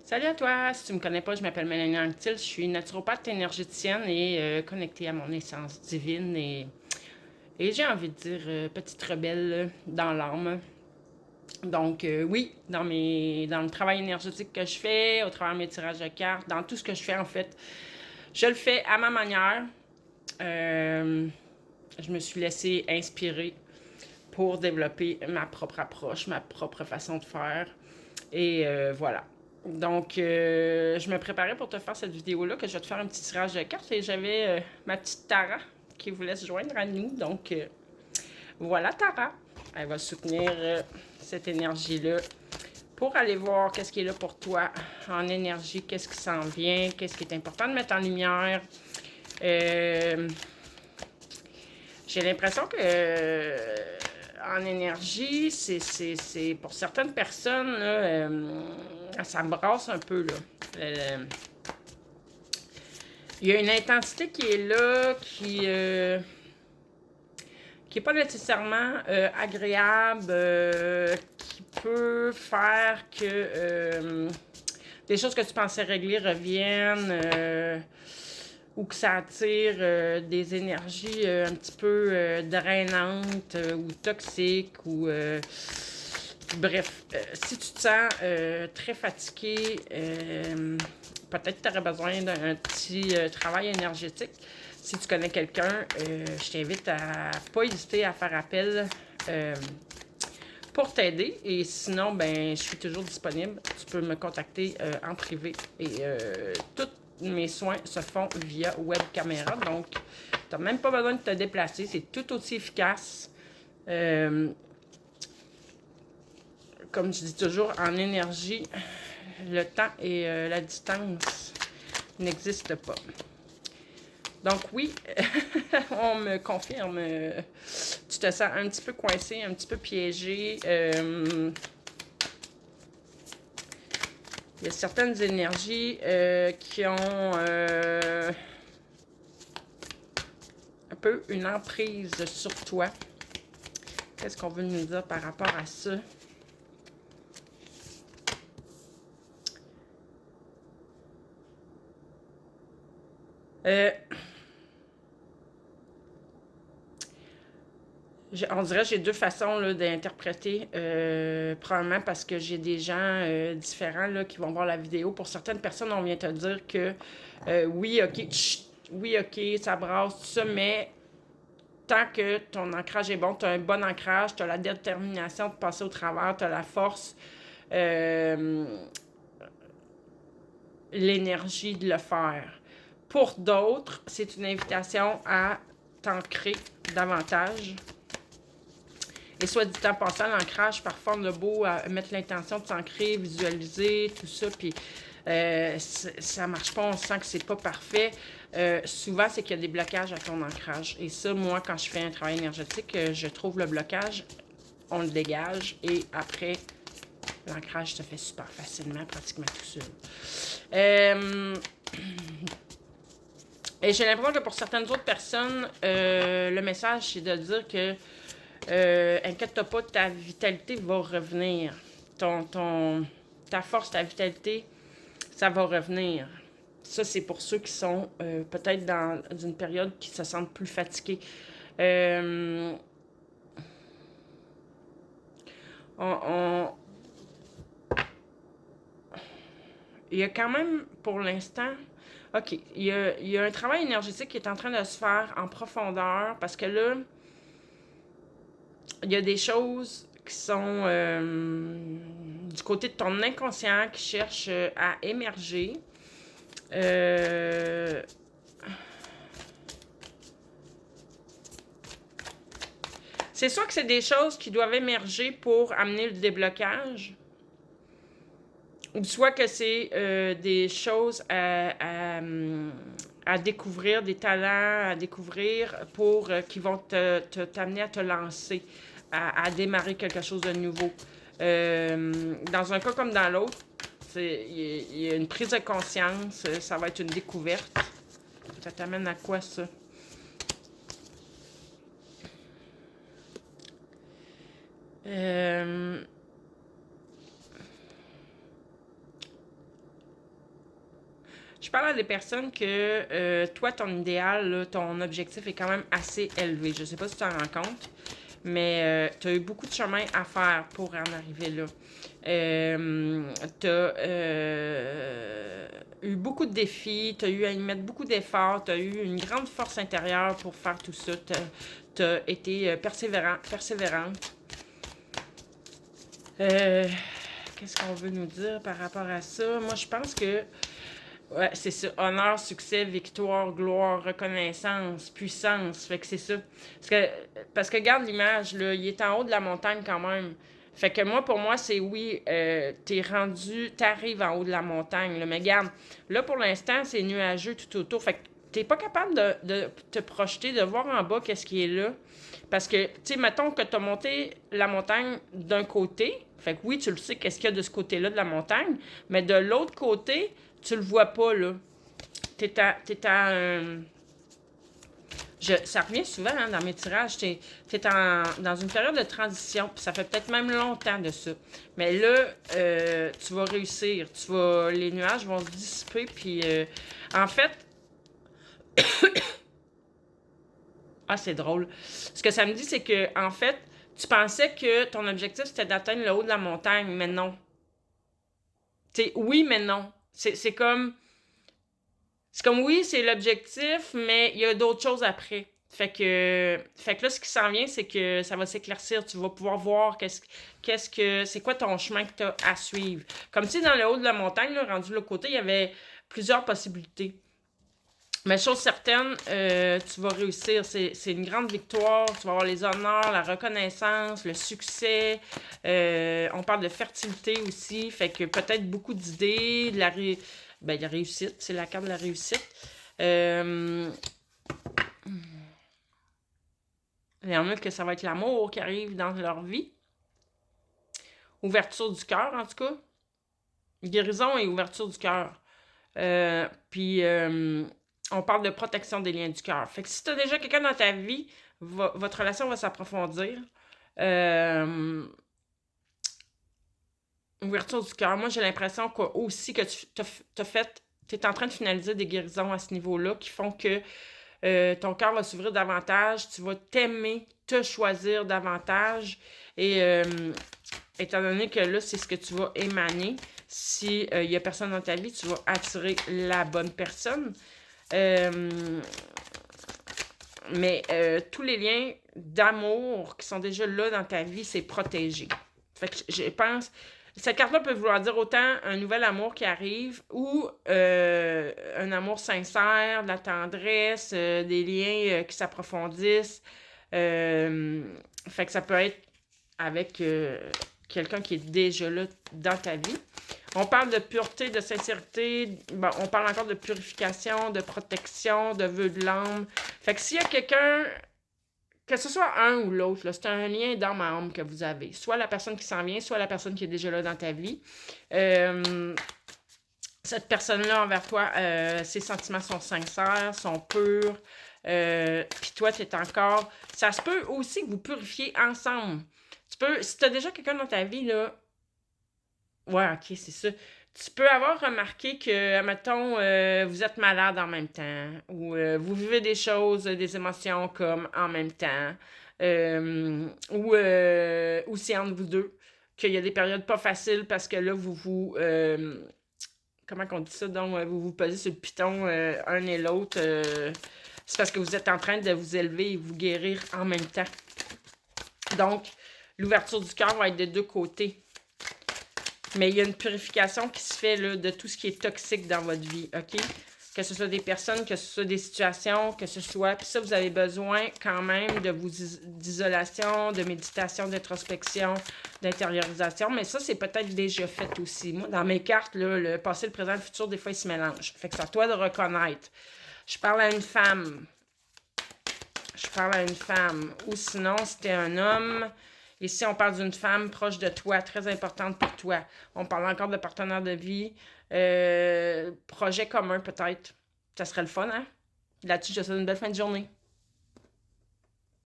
Salut à toi, si tu me connais pas, je m'appelle Mélanie Anctil, je suis naturopathe énergéticienne et connectée à mon essence divine et j'ai envie de dire petite rebelle dans l'âme. Donc oui, dans le travail énergétique que je fais, au travers de mes tirages de cartes, dans tout ce que je fais en fait, je le fais à ma manière. Euh, je me suis laissée inspirer pour développer ma propre approche, ma propre façon de faire. Et voilà. Donc, je me préparais pour te faire cette vidéo-là, que je vais te faire un petit tirage de cartes. Et j'avais ma petite Tara qui voulait se joindre à nous. Donc, voilà Tara. Elle va soutenir cette énergie-là pour aller voir qu'est-ce qui est là pour toi en énergie, qu'est-ce qui s'en vient, qu'est-ce qui est important de mettre en lumière. Euh, J'ai l'impression que en énergie, c'est pour certaines personnes, là, ça me brasse un peu. Là. Il y a une intensité qui est là, qui est pas nécessairement agréable, qui peut faire que des choses que tu pensais régler reviennent. Ou que ça attire des énergies un petit peu drainantes ou toxiques ou bref, si tu te sens très fatigué, peut-être que tu aurais besoin d'un petit travail énergétique. Si tu connais quelqu'un, je t'invite à pas hésiter à faire appel pour t'aider. Et sinon, ben, je suis toujours disponible. Tu peux me contacter en privé. Et tous mes soins se font via web caméra. Donc, tu n'as même pas besoin de te déplacer. C'est tout aussi efficace. Comme je dis toujours, en énergie, le temps et la distance n'existent pas. Donc oui, on me confirme, tu te sens un petit peu coincé, un petit peu piégé. Il y a certaines énergies qui ont un peu une emprise sur toi. Qu'est-ce qu'on veut nous dire par rapport à ça? On dirait que j'ai deux façons d'interpréter. Probablement parce que j'ai des gens différents là, qui vont voir la vidéo. Pour certaines personnes, on vient te dire que oui, ok, oui, ok, ça brasse, tout ça, mais tant que ton ancrage est bon, tu as un bon ancrage, tu as la détermination de passer au travers, tu as la force, l'énergie de le faire. Pour d'autres, c'est une invitation à t'ancrer davantage. Et soit dit en passant, l'ancrage, parfois, on a beau mettre l'intention de s'ancrer, visualiser, tout ça, puis ça marche pas, on sent que c'est pas parfait. Souvent, c'est qu'il y a des blocages à ton ancrage. Et ça, moi, quand je fais un travail énergétique, je trouve le blocage, on le dégage, et après, l'ancrage se fait super facilement, pratiquement tout seul. Et j'ai l'impression que pour certaines autres personnes, le message, c'est de dire que inquiète-toi pas, ta vitalité va revenir. Ta force, ta vitalité, ça va revenir. Ça, c'est pour ceux qui sont peut-être dans une période qui se sentent plus fatigués. Il y a quand même, pour l'instant, OK, il y a un travail énergétique qui est en train de se faire en profondeur parce que là, il y a des choses qui sont du côté de ton inconscient qui cherchent à émerger. C'est soit que c'est des choses qui doivent émerger pour amener le déblocage, ou soit que c'est des choses à découvrir, des talents à découvrir pour qui vont t'amener à te lancer, à démarrer quelque chose de nouveau. Dans un cas comme dans l'autre, il y a une prise de conscience, ça va être une découverte. Ça t'amène à quoi, ça? Je parle à des personnes que toi, ton idéal, là, ton objectif est quand même assez élevé. Je sais pas si tu t'en rends compte, mais tu as eu beaucoup de chemin à faire pour en arriver là. Tu as eu beaucoup de défis, tu as eu à y mettre beaucoup d'efforts, tu as eu une grande force intérieure pour faire tout ça. Tu as été persévérante. Qu'est-ce qu'on veut nous dire par rapport à ça? Moi, je pense que ouais, c'est ça. Honneur, succès, victoire, gloire, reconnaissance, puissance. Fait que c'est ça. Parce que regarde l'image, là, il est en haut de la montagne quand même. Fait que moi, pour moi, c'est oui, t'arrives en haut de la montagne, là, mais regarde, là, pour l'instant, c'est nuageux tout autour. Fait que t'es pas capable de te projeter, de voir en bas qu'est-ce qui est là. Parce que, tu sais, mettons que t'as monté la montagne d'un côté. Fait que oui, tu le sais, qu'est-ce qu'il y a de ce côté-là de la montagne. Mais de l'autre côté, tu le vois pas, là. T'es à ça revient souvent hein, dans mes tirages. T'es dans une période de transition, puis ça fait peut-être même longtemps de ça. Mais là, tu vas réussir. Les nuages vont se dissiper, puis en fait, ah, c'est drôle. Ce que ça me dit, c'est que, en fait, tu pensais que ton objectif, c'était d'atteindre le haut de la montagne, mais non. T'sais, oui, mais non. C'est comme... C'est comme oui, c'est l'objectif, mais il y a d'autres choses après. Fait que là, ce qui s'en vient, c'est que ça va s'éclaircir. Tu vas pouvoir voir c'est quoi ton chemin que tu as à suivre. Comme si dans le haut de la montagne, là, rendu de l'autre côté, il y avait plusieurs possibilités. Mais chose certaine, tu vas réussir. C'est une grande victoire. Tu vas avoir les honneurs, la reconnaissance, le succès. On parle de fertilité aussi. Fait que peut-être beaucoup d'idées, la réussite. C'est la carte de la réussite. Il y en a que ça va être l'amour qui arrive dans leur vie. Ouverture du cœur, en tout cas. Guérison et ouverture du cœur. Puis... on parle de protection des liens du cœur. Fait que si tu as déjà quelqu'un dans ta vie, votre relation va s'approfondir. Ouverture du cœur. Moi, j'ai l'impression aussi que tu es en train de finaliser des guérisons à ce niveau-là qui font que ton cœur va s'ouvrir davantage. Tu vas t'aimer, te choisir davantage. Et étant donné que là, c'est ce que tu vas émaner, si il y a personne dans ta vie, tu vas attirer la bonne personne. Mais tous les liens d'amour qui sont déjà là dans ta vie, c'est protégé. Fait que je pense... Cette carte-là peut vouloir dire autant un nouvel amour qui arrive ou un amour sincère, de la tendresse, des liens qui s'approfondissent. Fait que ça peut être avec quelqu'un qui est déjà là dans ta vie. On parle de pureté, de sincérité. Bon, on parle encore de purification, de protection, de vœux de l'âme. Fait que s'il y a quelqu'un, que ce soit un ou l'autre, là, c'est un lien d'âme à âme que vous avez. Soit la personne qui s'en vient, soit la personne qui est déjà là dans ta vie. Cette personne-là envers toi, ses sentiments sont sincères, sont purs. Puis toi, tu es encore... Ça se peut aussi que vous purifiez ensemble. Si tu as déjà quelqu'un dans ta vie, là... Ouais, ok, c'est ça. Tu peux avoir remarqué que, mettons, vous êtes malade en même temps, ou vous vivez des choses, des émotions comme en même temps, ou c'est entre vous deux, qu'il y a des périodes pas faciles parce que là, comment on dit ça? Donc, vous vous posez sur le piton un et l'autre. C'est parce que vous êtes en train de vous élever et vous guérir en même temps. Donc, l'ouverture du cœur va être de deux côtés. Mais il y a une purification qui se fait là, de tout ce qui est toxique dans votre vie, OK? Que ce soit des personnes, que ce soit des situations, que ce soit... Puis ça, vous avez besoin quand même d'isolation, de méditation, d'introspection, d'intériorisation. Mais ça, c'est peut-être déjà fait aussi. Moi, dans mes cartes, là, le passé, le présent, le futur, des fois, ils se mélangent. Fait que c'est à toi de reconnaître. Je parle à une femme. Ou sinon, c'était un homme... Ici, on parle d'une femme proche de toi, très importante pour toi. On parle encore de partenaire de vie. Projet commun, peut-être. Ça serait le fun, hein? Là-dessus, je te souhaite une belle fin de journée.